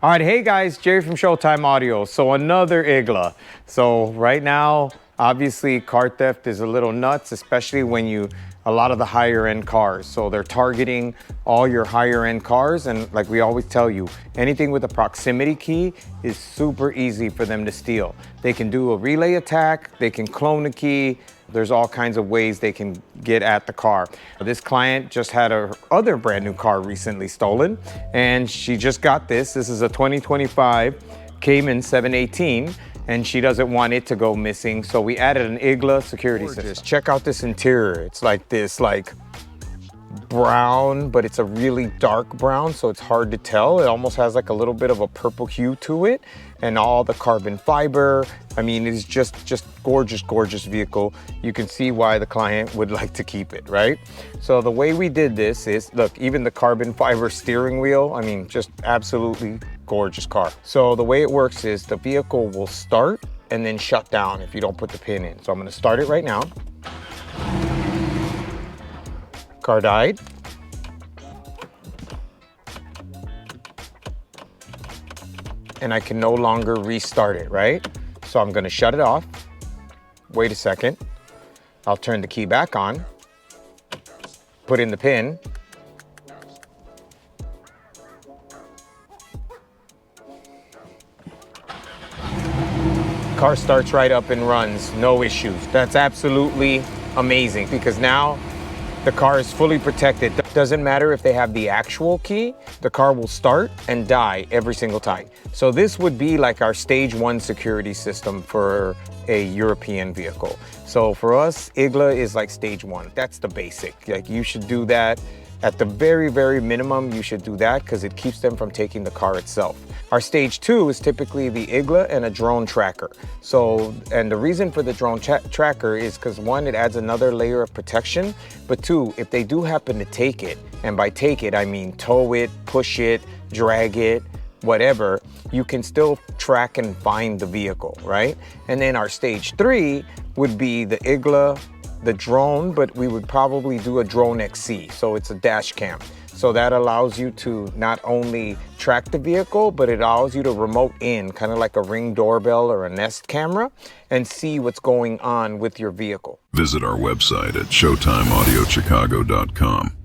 All right, hey guys, Jerry from Showtime Audio. So another Igla. So right now, obviously car theft is a little nuts, especially when a lot of the higher end cars. So they're targeting all your higher end cars. And like we always tell you, anything with a proximity key is super easy for them to steal. They can do a relay attack, they can clone a key. There's all kinds of ways they can get at the car. This client just had her other brand new car recently stolen, and she just got this. This is a 2025 Cayman 718, and she doesn't want it to go missing, so we added an Igla security system. Check out this interior. It's like this, brown, but it's a really dark brown, so it's hard to tell. It almost has like a little bit of a purple hue to it, and all the carbon fiber. I mean, it's just gorgeous, gorgeous vehicle. You can see why the client would like to keep it, right? So the way we did this is, look, even the carbon fiber steering wheel, I mean, just absolutely gorgeous car. So the way it works is the vehicle will start and then shut down if you don't put the pin in. So I'm gonna start it right now. Car died. And I can no longer restart it, right? So I'm gonna shut it off. Wait a second. I'll turn the key back on, put in the pin. Car starts right up and runs, no issues. That's absolutely amazing because now the car is fully protected. Doesn't matter if they have the actual key, the car will start and die every single time. So this would be like our stage 1 security system for a European vehicle. So for us, Igla is like stage 1. That's the basic. Like you should do that. At the very, very minimum, you should do that because it keeps them from taking the car itself. Our stage 2 is typically the Igla and a drone tracker. So, and the reason for the drone tracker is because 1, it adds another layer of protection, but 2, if they do happen to take it, and by take it, I mean tow it, push it, drag it, whatever, you can still track and find the vehicle, right? And then our stage 3 would be the Igla, the drone, but we would probably do a drone XC, so it's a dash cam. So that allows you to not only track the vehicle, but it allows you to remote in, kind of like a Ring doorbell or a Nest camera, and see what's going on with your vehicle. Visit our website at showtimeaudiochicago.com.